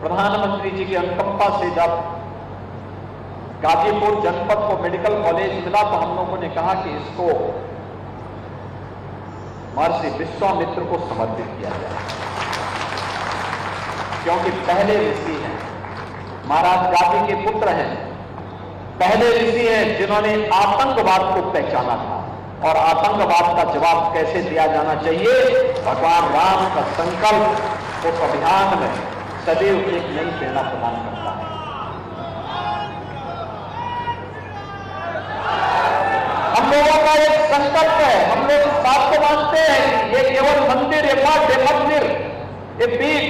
प्रधानमंत्री जी की अनुकंपा से जब गाजीपुर जनपद को मेडिकल कॉलेज मिला तो हम लोगों ने कहा कि इसको महर्षि विश्वामित्र को समर्पित किया जाए, क्योंकि पहले ऋषि हैं, महाराज गांधी के पुत्र हैं, पहले ऋषि हैं जिन्होंने आतंकवाद को पहचाना था और आतंकवाद का जवाब कैसे दिया जाना चाहिए। भगवान राम का संकल्प उस अभियान में सदैव एक नई प्रेरणा प्रदान करता है। हम लोगों का एक संकल्प है, हम लोग इस बात को मानते हैं कि ये केवल मंदिर, ये मठ, ये मंदिर, ये पीठ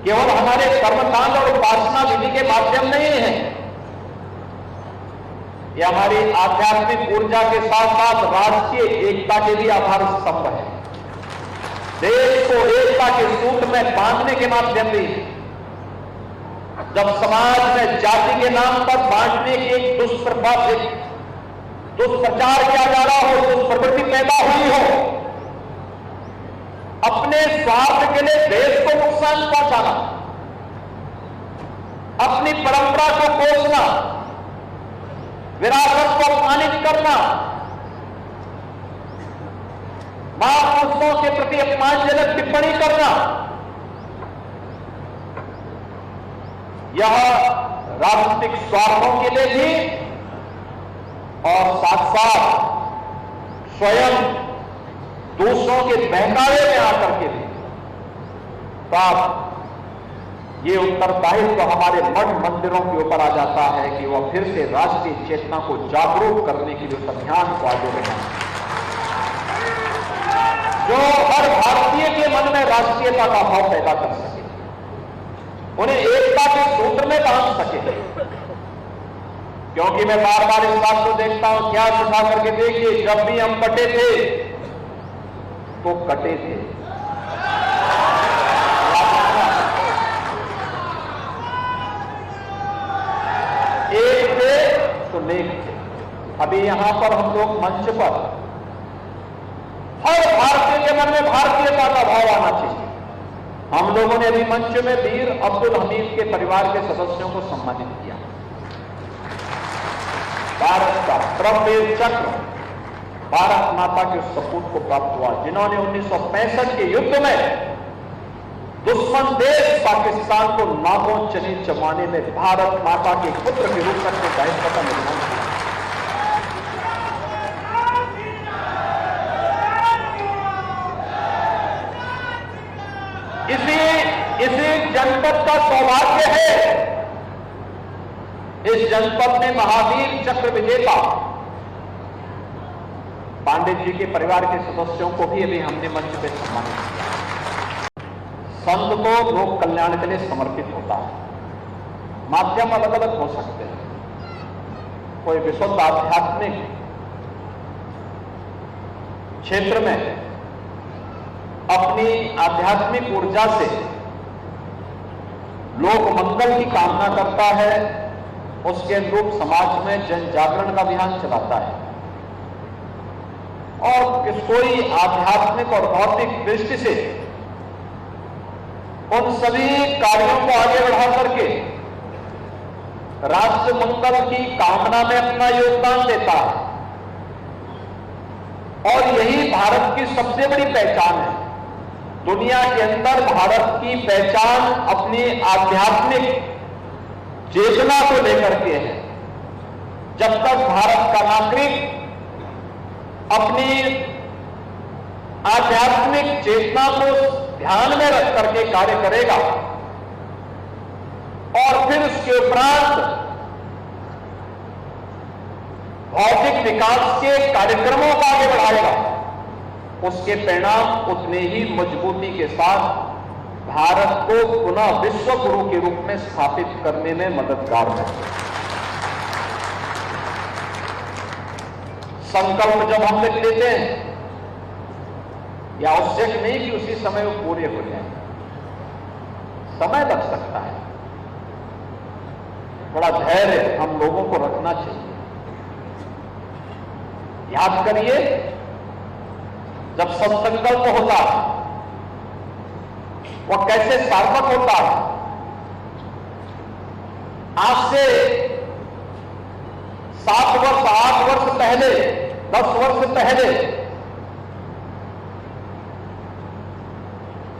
केवल हमारे कर्मकांड और उपासना विधि के माध्यम नहीं है, ये हमारी आध्यात्मिक ऊर्जा के साथ साथ राष्ट्रीय एकता के भी आधार स्तंभ है। देश को एकता के सूत्र में बांधने के माध्यम भी है। जब समाज में जाति के नाम पर बांटने की एक दुष्प्रचार किया जा रहा हो, दुष्प्रवृत्ति पैदा हुई हो, अपने स्वार्थ के लिए देश को नुकसान पहुंचाना, अपनी परंपरा को कोसना, विरासत को अपमानित करना, महापुरुषों के प्रति अपमानजनक टिप्पणी करना, यह राजनीतिक स्वार्थों के लिए भी और साथ साथ स्वयं दूसरों के बहकावे में आकर के भी ये उत्तरदायित्व हमारे मठ मंदिरों के ऊपर आ जाता है कि वह फिर से राष्ट्रीय चेतना को जागरूक करने के लिए उस अभियान को आगे बढ़ाएं, जो हर भारतीय के मन में राष्ट्रीयता का भाव पैदा कर सके, उन्हें एकता के सूत्र में बांध सके। क्योंकि मैं बार बार इस बात को देखता हूं, क्या उठा करके देखिए, जब भी हम बटे थे तो कटे थे, एक थे तो नेक थे। अभी यहां पर हम लोग मंच पर हर भारतीय के मन में भारतीयता का भाव आना चाहिए। हम लोगों ने अभी मंच में वीर अब्दुल हमीद के परिवार के सदस्यों को सम्मानित किया। भारत का परमवीर चक्र भारत माता के उस सपूत को प्राप्त हुआ जिन्होंने 1965 के युद्ध में दुश्मन देश पाकिस्तान को नागों चने चबाने में भारत माता के पुत्र के रूप में अपने दायित्व का निर्वहन किया। इसी जनपद का सौभाग्य है, इस जनपद में महावीर चक्र विजेता पांडित जी के परिवार के सदस्यों को भी अभी हमने मंच पे सम्मानित किया। संत को लोक कल्याण के लिए समर्पित होता है। माध्यम अलग अलग हो सकते हैं, कोई विशुद्ध आध्यात्मिक क्षेत्र में अपनी आध्यात्मिक ऊर्जा से लोक मंगल की कामना करता है, उसके अनुरूप समाज में जन जागरण का अभियान चलाता है, और कोई आध्यात्मिक और भौतिक दृष्टि से उन सभी कार्यों को आगे बढ़ा करके राष्ट्र मंगल की कामना में अपना योगदान देता है। और यही भारत की सबसे बड़ी पहचान है। दुनिया के अंदर भारत की पहचान अपनी आध्यात्मिक चेतना को लेकर के है। जब तक भारत का नागरिक अपनी आध्यात्मिक चेतना को ध्यान में रख करके कार्य करेगा और फिर उसके उपरांत भौतिक विकास के कार्यक्रमों को आगे बढ़ाएगा, उसके परिणाम उतने ही मजबूती के साथ भारत को पुनः विश्व गुरु के रूप में स्थापित करने में मददगार है। संकल्प जब हम लिख लेते हैं, या आवश्यक नहीं कि उसी समय वो पूरे हो जाए, समय लग सकता है। थोड़ा धैर्य हम लोगों को रखना चाहिए। याद करिए, जब सत्संकल्प होता वह कैसे सार्थक होता है। आज से 7 वर्ष, 8 वर्ष पहले, 10 वर्ष पहले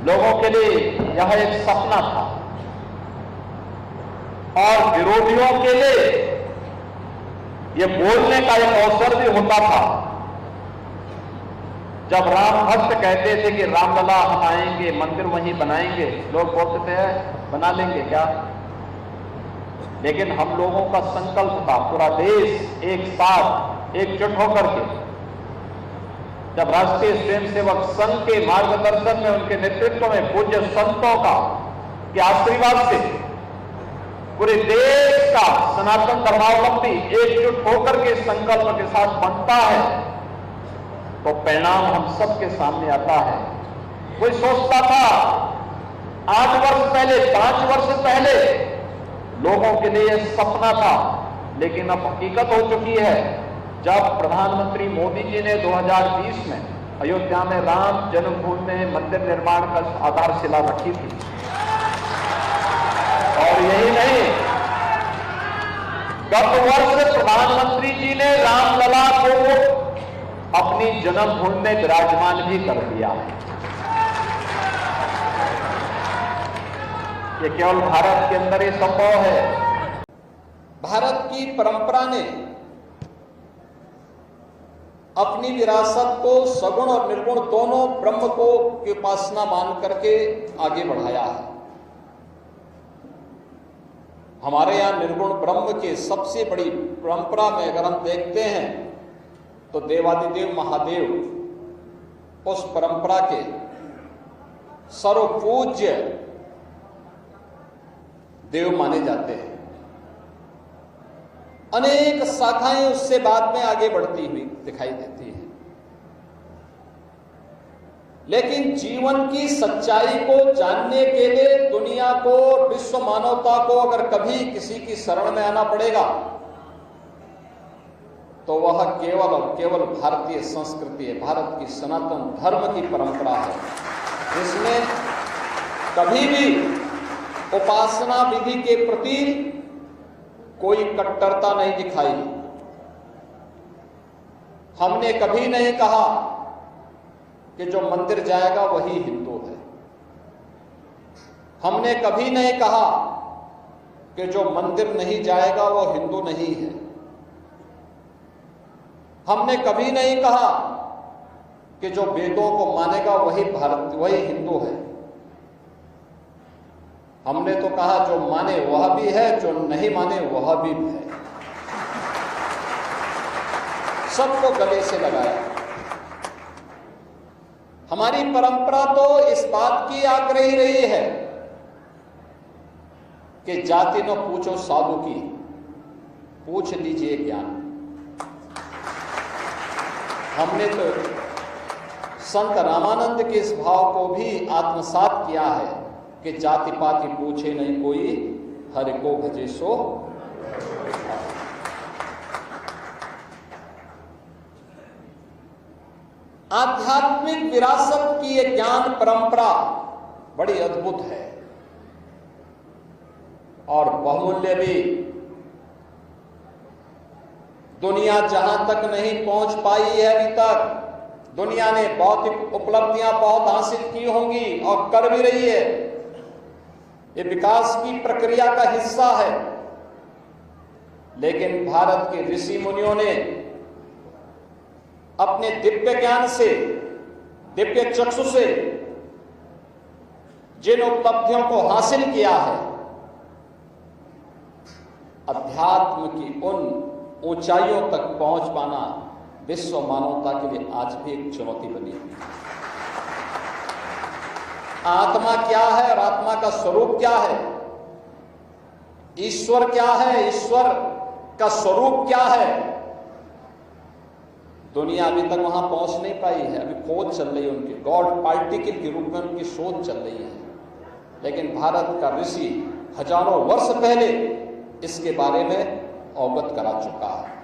लोगों के लिए यह एक सपना था और विरोधियों के लिए यह बोलने का एक अवसर भी होता था। जब राम भक्त कहते थे कि रामलला हम आएंगे, मंदिर वहीं बनाएंगे, लोग बोलते थे बना लेंगे क्या। लेकिन हम लोगों का संकल्प था, पूरा देश एक साथ एकजुट होकर के, जब राष्ट्रीय स्वयंसेवक संघ के मार्गदर्शन में, उनके नेतृत्व में, पूज्य संतों का के आशीर्वाद से पूरे देश का सनातन धर्मावलंबी एकजुट होकर के संकल्प के साथ बनता है, तो परिणाम हम सबके सामने आता है। कोई सोचता था 8 वर्ष पहले, 5 वर्ष पहले लोगों के लिए सपना था, लेकिन अब हकीकत हो चुकी है। जब प्रधानमंत्री मोदी जी ने 2020 में अयोध्या में राम जन्मभूमि में मंदिर निर्माण का आधारशिला रखी थी, और यही नहीं, गत वर्ष प्रधानमंत्री जी ने रामलला को अपनी जन्मभूमि में विराजमान भी कर दिया है। ये केवल भारत के अंदर ही संभव है। भारत की परंपरा ने अपनी विरासत को सगुण और निर्गुण दोनों ब्रह्म को की उपासना मान करके आगे बढ़ाया है। हमारे यहां निर्गुण ब्रह्म के सबसे बड़ी परंपरा में अगर हम देखते हैं तो देवादिदेव महादेव उस परंपरा के सर्वपूज्य देव माने जाते हैं। अनेक शाखाएं उससे बाद में आगे बढ़ती हुई दिखाई देती हैं, लेकिन जीवन की सच्चाई को जानने के लिए दुनिया को, विश्व मानवता को अगर कभी किसी की शरण में आना पड़ेगा तो वह केवल और केवल भारतीय संस्कृति है, भारत की सनातन धर्म की परंपरा है, जिसमें कभी भी उपासना विधि के प्रति कोई कट्टरता नहीं दिखाई। हमने कभी नहीं कहा कि जो मंदिर जाएगा वही हिंदू है। हमने कभी नहीं कहा कि जो मंदिर नहीं जाएगा वो हिंदू नहीं है। हमने कभी नहीं कहा कि जो वेदों को मानेगा वही हिंदू है। हमने तो कहा जो माने वह भी है, जो नहीं माने वह भी है। सबको गले से लगाया। हमारी परंपरा तो इस बात की आग्रही रही है कि जाति न पूछो साधु की, पूछ लीजिए ज्ञान। हमने तो संत रामानंद के इस भाव को भी आत्मसात किया है कि जाति पाति पूछे नहीं कोई, हरि को भजे सो। आध्यात्मिक विरासत की यह ज्ञान परंपरा बड़ी अद्भुत है और बहुमूल्य भी। दुनिया जहां तक नहीं पहुंच पाई है अभी तक, दुनिया ने भौतिक उपलब्धियां बहुत हासिल की होंगी और कर भी रही है। ये विकास की प्रक्रिया का हिस्सा है, लेकिन भारत के ऋषि मुनियों ने अपने दिव्य ज्ञान से, दिव्य चक्षु से जिन उपलब्धियों को हासिल किया है, अध्यात्म की उन ऊंचाइयों तक पहुंच पाना विश्व मानवता के लिए आज भी एक चुनौती बनी हुई है। आत्मा क्या है और आत्मा का स्वरूप क्या है, ईश्वर क्या है, ईश्वर का स्वरूप क्या है, दुनिया अभी तक वहां पहुंच नहीं पाई है। अभी खोज चल रही है उनकी, गॉड पार्टिकल के रूप में उनकी शोध चल रही है। लेकिन भारत का ऋषि हजारों वर्ष पहले इसके बारे में अवगत करा चुका है।